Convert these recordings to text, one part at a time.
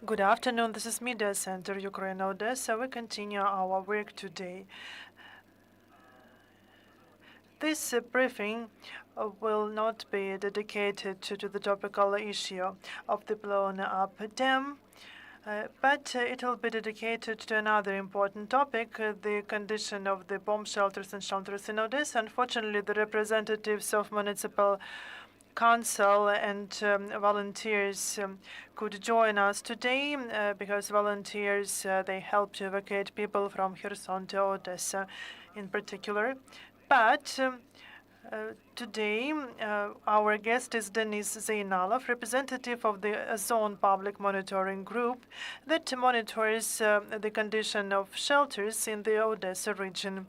Good afternoon. This is Media Center, Ukraine, Odesa. We continue our work today. This briefing will not be dedicated to the topical issue of the blown-up dam, but it will be dedicated to another important topic, the condition of the bomb shelters and shelters in Odessa. Unfortunately, the representatives of municipal council and volunteers could join us today because volunteers they help to evacuate people from Kherson to Odessa in particular. But today, our guest is Denis Zeynalov, representative of the OZON public monitoring group that monitors the condition of shelters in the Odessa region.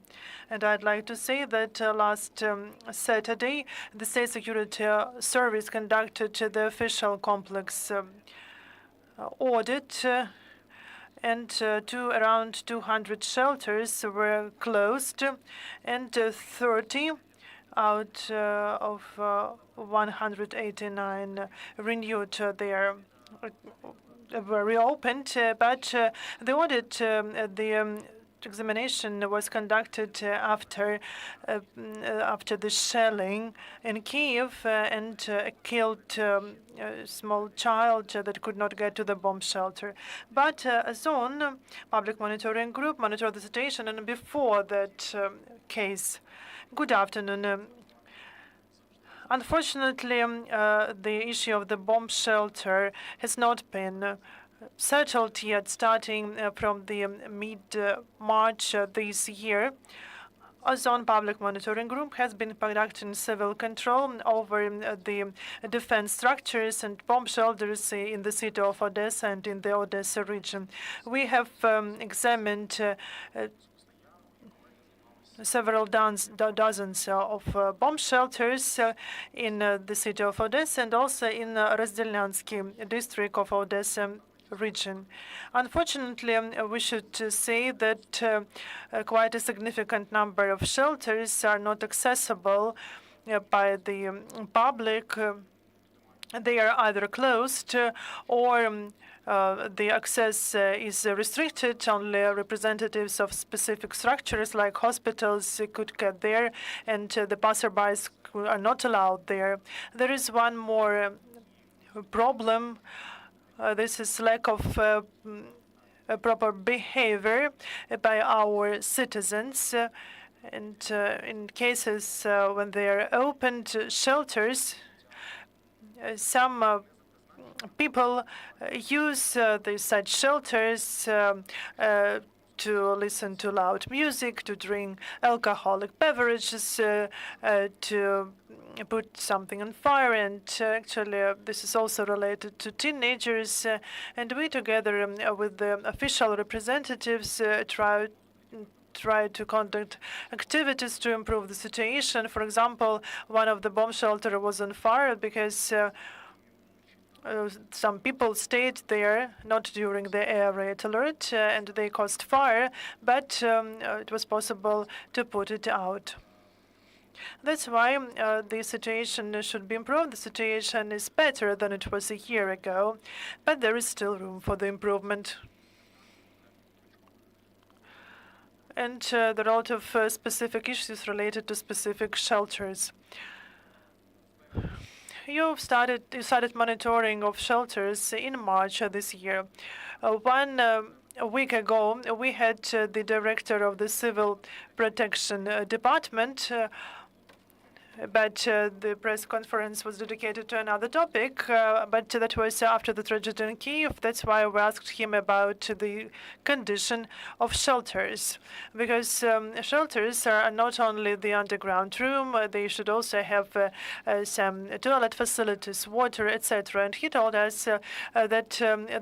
And I'd like to say that last Saturday, the State Security Service conducted the official complex audit and around 200 shelters were closed, and 30 out of 189 renewed their were reopened, but the audit, the examination was conducted after the shelling in Kiev and killed a small child that could not get to the bomb shelter. But OZON public monitoring group monitored the situation, and before that case. Good afternoon. Unfortunately, the issue of the bomb shelter has not been settled yet, starting from the mid-March this year. OZON Public Monitoring Group has been conducting civil control over the defense structures and bomb shelters in the city of Odessa and in the Odessa region. We have examined several dozens of bomb shelters in the city of Odessa and also in Razdelyansky district of Odessa region. Unfortunately, we should say that quite a significant number of shelters are not accessible by the public. They are either closed or the access is restricted. Only representatives of specific structures like hospitals could get there, and the passerbys are not allowed there. There is one more problem. This is lack of proper behavior by our citizens. And in cases when they are opened shelters, some people use such shelters to listen to loud music, to drink alcoholic beverages, to put something on fire. And actually, this is also related to teenagers. And we, together with the official representatives, try to conduct activities to improve the situation. For example, one of the bomb shelter was on fire because some people stayed there, not during the air raid alert, and they caused fire, but it was possible to put it out. That's why the situation should be improved. The situation is better than it was a year ago, but there is still room for the improvement. And there are a lot of specific issues related to specific shelters. You started monitoring of shelters in March this year. 1 week ago, we had the director of the Civil Protection Department, but the press conference was dedicated to another topic, but that was after the tragedy in Kiev. That's why we asked him about the condition of shelters, because shelters are not only the underground room, they should also have some toilet facilities, water, etc. And he told us that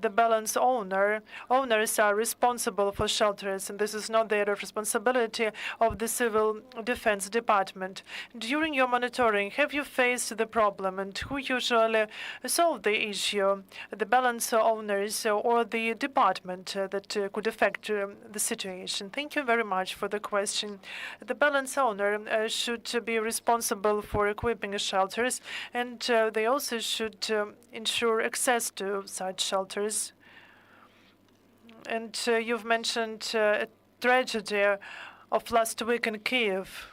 the balance owners are responsible for shelters, and this is not their responsibility of the Civil Defense Department. During your monitoring, have you faced the problem, and who usually solve the issue, the balance owners or the department that could affect the situation? Thank you very much for the question. The balance owner should be responsible for equipping shelters, and they also should ensure access to such shelters. And you've mentioned a tragedy of last week in Kiev.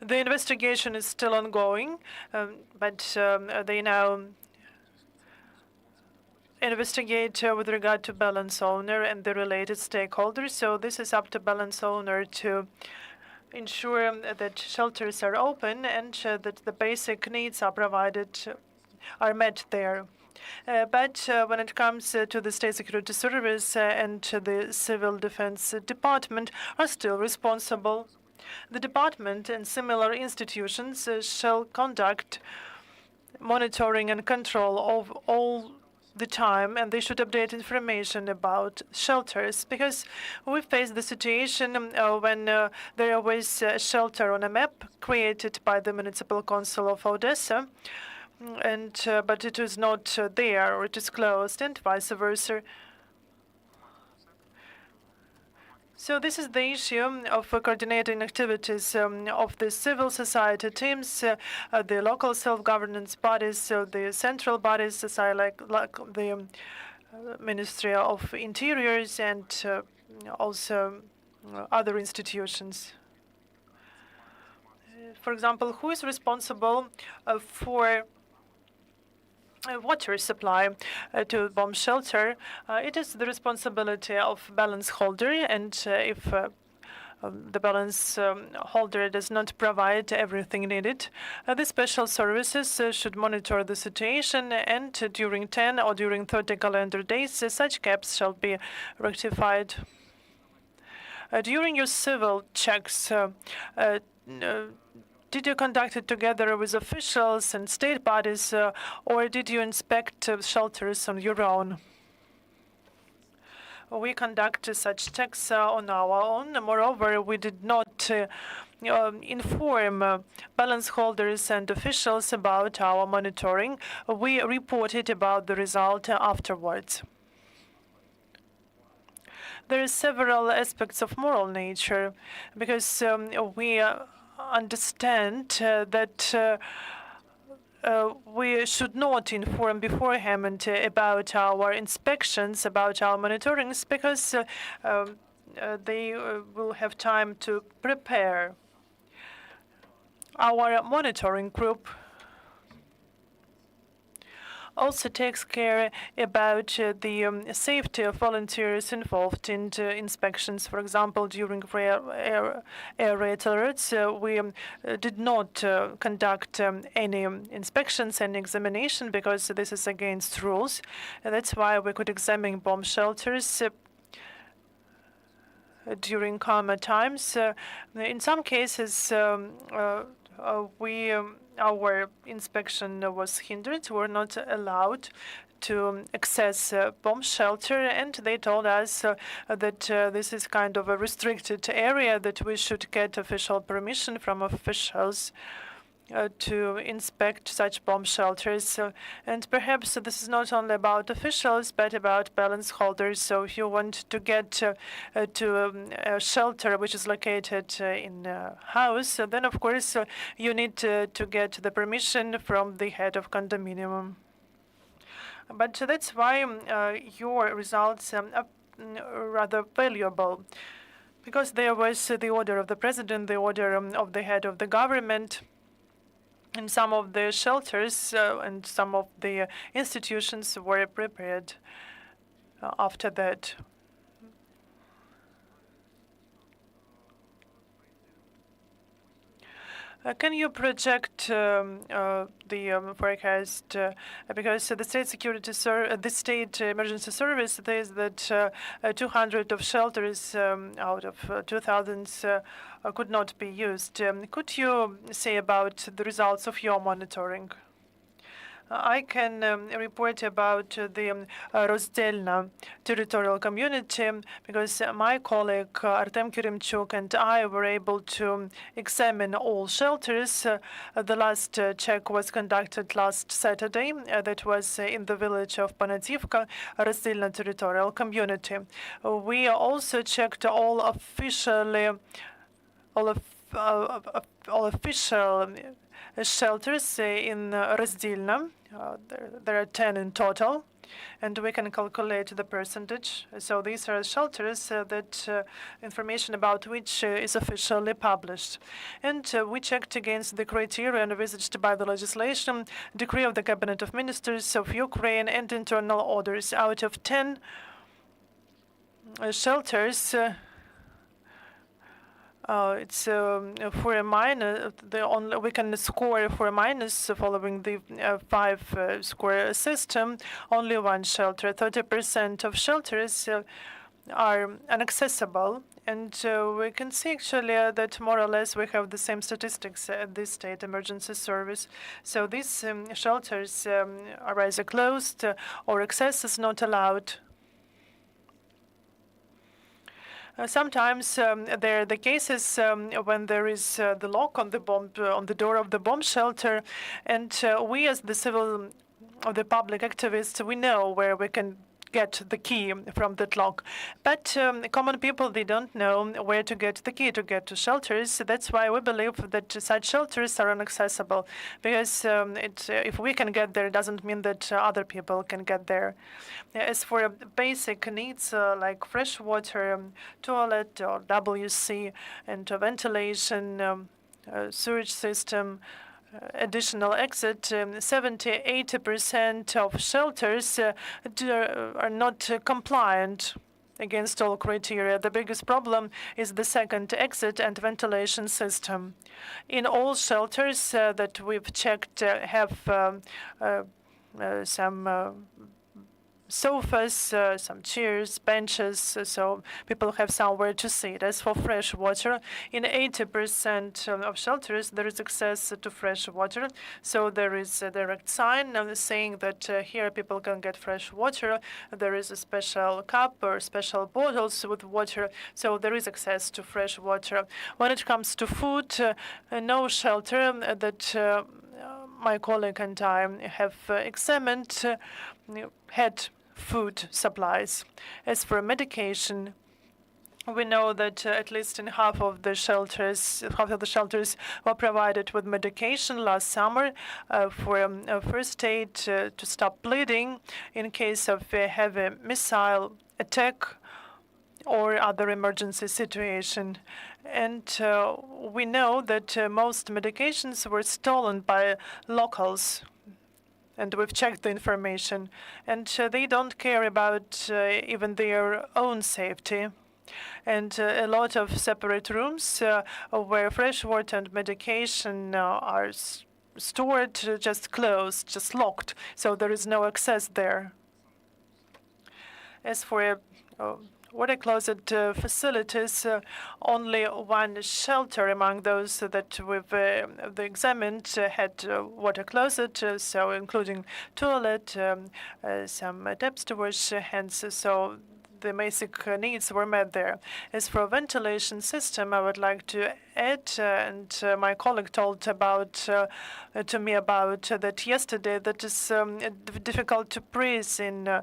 The investigation is still ongoing, but they now investigate with regard to balance owner and the related stakeholders. So this is up to balance owner to ensure that shelters are open and that the basic needs are provided, are met there. But when it comes to the State Security Service and the Civil Defense Department are still responsible. The department and similar institutions shall conduct monitoring and control of all the time, and they should update information about shelters, because we face the situation when there was a shelter on a map created by the Municipal Council of Odesa, and but it is not there, or it is closed, and vice versa. So this is the issue of coordinating activities of the civil society teams, the local self-governance bodies, so the central bodies, like the Ministry of Interiors, and also other institutions. For example, who is responsible for water supply to bomb shelter? It is the responsibility of balance holder, and if the balance holder does not provide everything needed, the special services should monitor the situation, and during 10 or during 30 calendar days, such gaps shall be rectified. During your civil checks, did you conduct it together with officials and state bodies, or did you inspect shelters on your own? We conduct such checks on our own. Moreover, we did not inform balance holders and officials about our monitoring. We reported about the result afterwards. There are several aspects of moral nature, because we understand that we should not inform beforehand about our inspections, about our monitorings, because they will have time to prepare. Our monitoring group also takes care about the safety of volunteers involved in inspections. For example, during air raid alerts, we did not conduct any inspections and examination, because this is against rules. And that's why we could examine bomb shelters during calmer times. In some cases, our inspection was hindered. We were not allowed to access bomb shelter, and they told us that this is kind of a restricted area, that we should get official permission from officials to inspect such bomb shelters. And perhaps this is not only about officials, but about balance holders. So if you want to get to a shelter which is located in a house, then of course you need to get the permission from the head of condominium. But that's why your results are rather valuable, because there was the order of the president, the order of the head of the government. And some of the shelters and some of the institutions were prepared after that. Can you project the forecast? Because the the State Emergency Service says that 200 of shelters out of 2,000 could not be used. Could you say about the results of your monitoring? I can report about the Rozdelna territorial community, because my colleague Artem Kirimchuk and I were able to examine all shelters. The last check was conducted last Saturday. That was in the village of Panativka, Rozdelna territorial community. We also checked all official shelters in Razdilna. There are 10 in total, and we can calculate the percentage. So these are shelters that information about which is officially published. And we checked against the criteria envisaged by the legislation, decree of the Cabinet of Ministers of Ukraine, and internal orders. Out of 10 shelters, it's for a minus. We can score for a minus following the 5-score system. Only one shelter. 30% of shelters are inaccessible, and we can see actually that more or less we have the same statistics at the state emergency service. So these shelters are either closed or access is not allowed. Sometimes there are the cases when there is the lock on the bomb on the door of the bomb shelter, and we as the civil or the public activists, we know where we can get the key from that lock. But common people, they don't know where to get the key to get to shelters. That's why we believe that such shelters are inaccessible, because if we can get there, it doesn't mean that other people can get there. As for basic needs like fresh water, toilet or WC, and ventilation, sewage system, additional exit, 70–80% of shelters are not compliant against all criteria. The biggest problem is the second exit and ventilation system. In all shelters that we've checked have some sofas, some chairs, benches, so people have somewhere to sit. As for fresh water, in 80% of shelters there is access to fresh water, so there is a direct sign saying that here people can get fresh water. There is a special cup or special bottles with water, so there is access to fresh water. When it comes to food, no shelter that my colleague and I have examined had food supplies. As for medication, we know that at least in half of the shelters were provided with medication last summer for first aid to stop bleeding in case of a heavy missile attack or other emergency situation. And we know that most medications were stolen by locals. And we've checked the information, and they don't care about even their own safety. And a lot of separate rooms where fresh water and medication are stored, just closed, just locked, so there is no access there. As for water closet facilities, only one shelter among those that we've examined had water closet, so including toilet, some taps to wash hands, so the basic needs were met there. As for ventilation system, I would like to add, and my colleague told to me about that yesterday, that is difficult to breathe in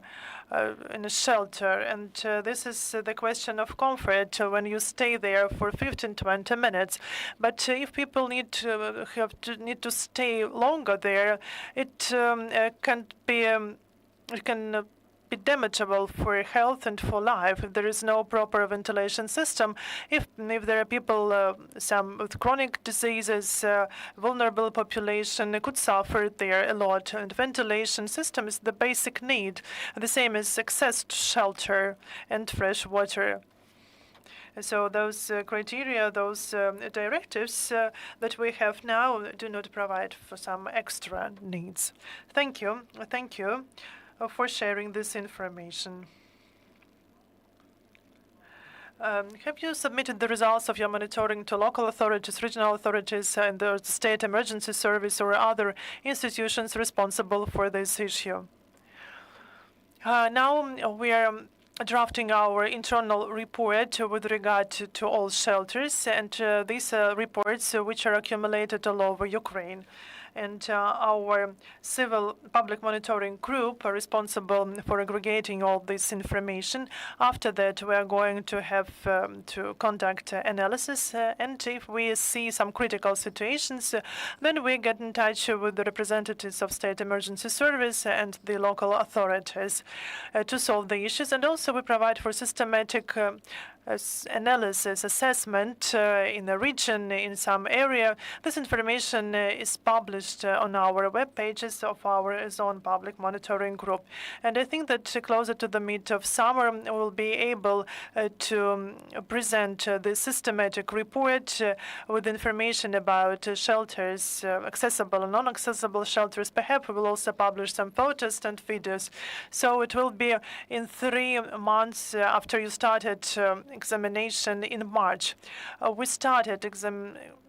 a shelter, and this is the question of comfort when you stay there for 15–20 minutes. But if people need to stay longer there, it can be damageable for health and for life if there is no proper ventilation system. If there are people, some with chronic diseases, vulnerable population could suffer there a lot. And ventilation system is the basic need, the same as access to shelter and fresh water. So those criteria, those directives that we have now do not provide for some extra needs. Thank you. Thank you for sharing this information. Have you submitted the results of your monitoring to local authorities, regional authorities, and the state emergency service or other institutions responsible for this issue? Now we are drafting our internal report with regard to all shelters, and these reports which are accumulated all over Ukraine. and our civil public monitoring group are responsible for aggregating all this information. After that, we are going to have to conduct analysis, and if we see some critical situations, then we get in touch with the representatives of State Emergency Service and the local authorities to solve the issues. And also we provide for systematic analysis, assessment in a region, in some area. This information is published on our web pages of our OZON public monitoring group. And I think that closer to the mid of summer, we'll be able to present the systematic report with information about shelters, accessible and non-accessible shelters. Perhaps we will also publish some photos and videos. So it will be in 3 months after you started examination in March. We started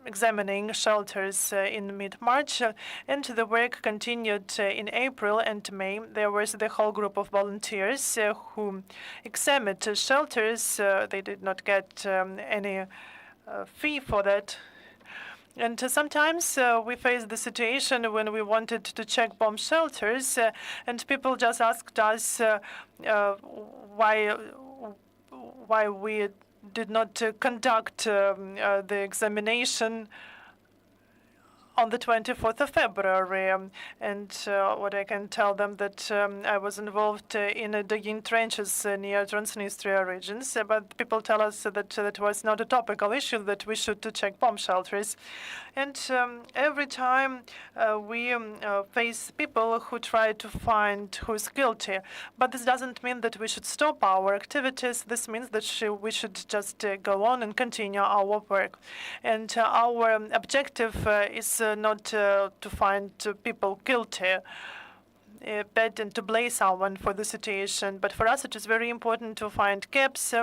examining shelters in mid-March, and the work continued in April and May. There was the whole group of volunteers who examined shelters. They did not get any fee for that. And sometimes we faced the situation when we wanted to check bomb shelters, and people just asked us why we did not conduct the examination on the 24th of February. And what I can tell them that I was involved in digging trenches near Transnistria regions, but people tell us that that was not a topical issue, that we should check bomb shelters. And every time we face people who try to find who is guilty. But this doesn't mean that we should stop our activities. This means that we should just go on and continue our work. And our objective is not to find people guilty, bad, and to blame someone for the situation. But for us, it is very important to find gaps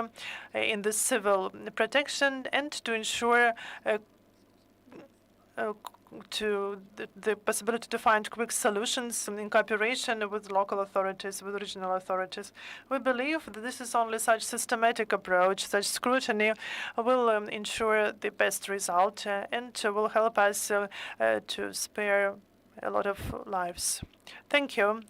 in the civil protection and to ensure the possibility to find quick solutions in cooperation with local authorities, with regional authorities. We believe that this is only such systematic approach, such scrutiny will ensure the best result and will help us to spare a lot of lives. Thank you.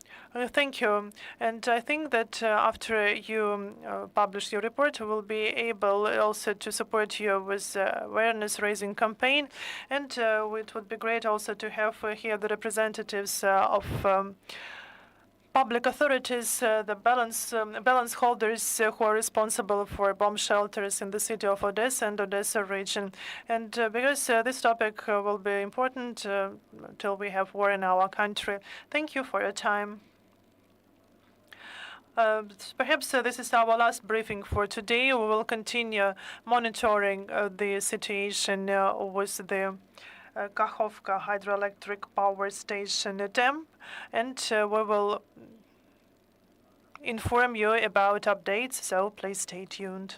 Thank you. And I think that after you publish your report, we will be able also to support you with awareness-raising campaign. And it would be great also to have here the representatives of public authorities, the balance holders who are responsible for bomb shelters in the city of Odessa and Odessa region. And because this topic will be important until we have war in our country. Thank you for your time. Perhaps this is our last briefing for today. We will continue monitoring the situation with the Kakhovka hydroelectric power station dam, and we will inform you about updates, so please stay tuned.